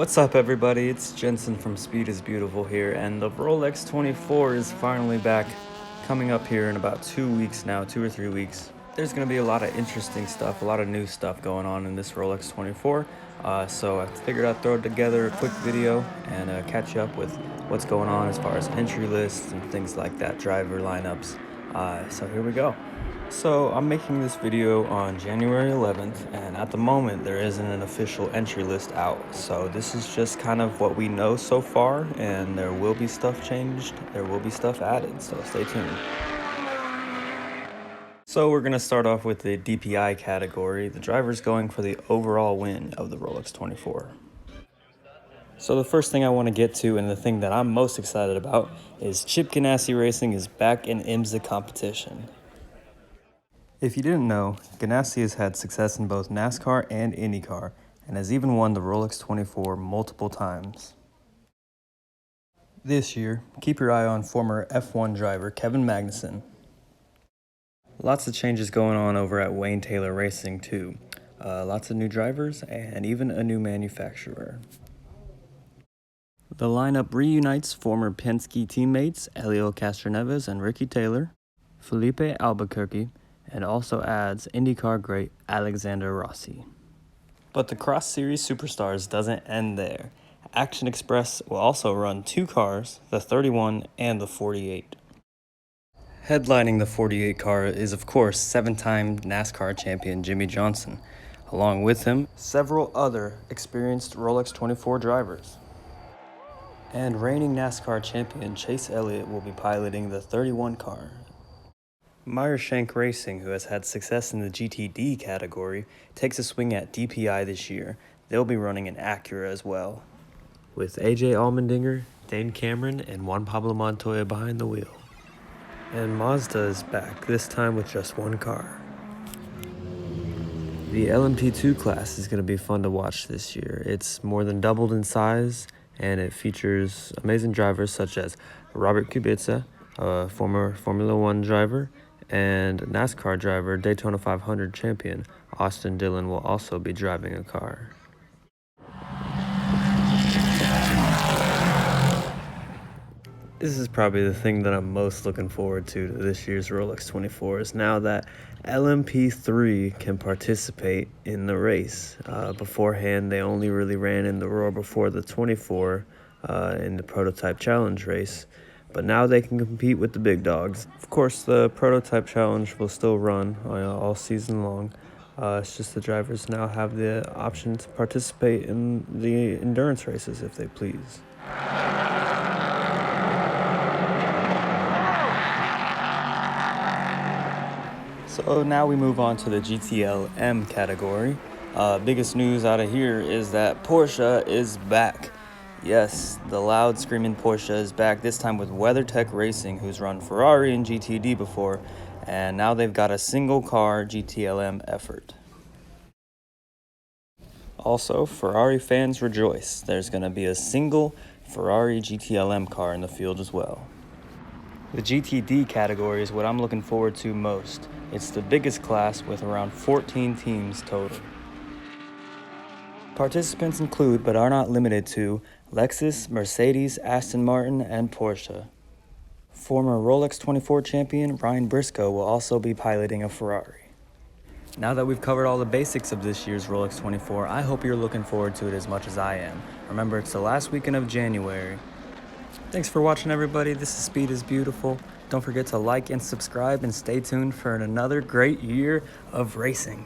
What's up, everybody? It's Jensen from Speedisbeautiful here, and the Rolex 24 is finally back, coming up here in about 2 weeks now, 2 or 3 weeks. There's going to be a lot of interesting stuff, a lot of new stuff going on in this Rolex 24, so I figured I'd throw together a quick video and catch you up with what's going on as far as entry lists and things like that, driver lineups. So here we go. So I'm making this video on January 11th, and at the moment there isn't an official entry list out. So this is just kind of what we know so far, and there will be stuff changed, there will be stuff added, so stay tuned. So we're going to start off with the DPI category. The driver's going for the overall win of the Rolex 24. So the first thing I want to get to, and the thing that I'm most excited about, is Chip Ganassi Racing is back in IMSA competition. If you didn't know, Ganassi has had success in both NASCAR and IndyCar, and has even won the Rolex 24 multiple times. This year, keep your eye on former F1 driver Kevin Magnussen. Lots of changes going on over at Wayne Taylor Racing too. Lots of new drivers and even a new manufacturer. The lineup reunites former Penske teammates Helio Castroneves and Ricky Taylor, Felipe Albuquerque, and also adds IndyCar great Alexander Rossi. But the Cross Series Superstars doesn't end there. Action Express will also run 2 cars, the 31 and the 48. Headlining the 48 car is, of course, 7-time NASCAR champion Jimmie Johnson. Along with him, several other experienced Rolex 24 drivers. And reigning NASCAR champion Chase Elliott will be piloting the 31 car. Meyershank Racing, who has had success in the GTD category, takes a swing at DPI this year. They'll be running an Acura as well, with AJ Allmendinger, Dane Cameron, and Juan Pablo Montoya behind the wheel. And Mazda is back, this time with just 1 car. The LMP2 class is going to be fun to watch this year. It's more than doubled in size, and it features amazing drivers such as Robert Kubica, a former Formula One driver, and NASCAR driver, Daytona 500 champion Austin Dillon will also be driving a car. This is probably the thing that I'm most looking forward to this year's Rolex 24 is now that LMP3 can participate in the race. Beforehand, they only really ran in the Roar before the 24 in the Prototype Challenge race. But now they can compete with the big dogs. Of course, the Prototype Challenge will still run all season long. It's just the drivers now have the option to participate in the endurance races if they please. So now we move on to the GTLM category. Biggest news out of here is that Porsche is back. Yes, the loud screaming Porsche is back, this time with WeatherTech Racing, who's run Ferrari and GTD before, and now they've got a single car GTLM effort. Also, Ferrari fans rejoice. There's going to be a single Ferrari GTLM car in the field as well. The GTD category is what I'm looking forward to most. It's the biggest class with around 14 teams total. Participants include, but are not limited to, Lexus, Mercedes, Aston Martin, and Porsche. Former Rolex 24 champion Ryan Briscoe will also be piloting a Ferrari. Now that we've covered all the basics of this year's Rolex 24, I hope you're looking forward to it as much as I am. Remember, it's the last weekend of January. Thanks for watching, everybody. This is Speedisbeautiful. Don't forget to like and subscribe and stay tuned for another great year of racing.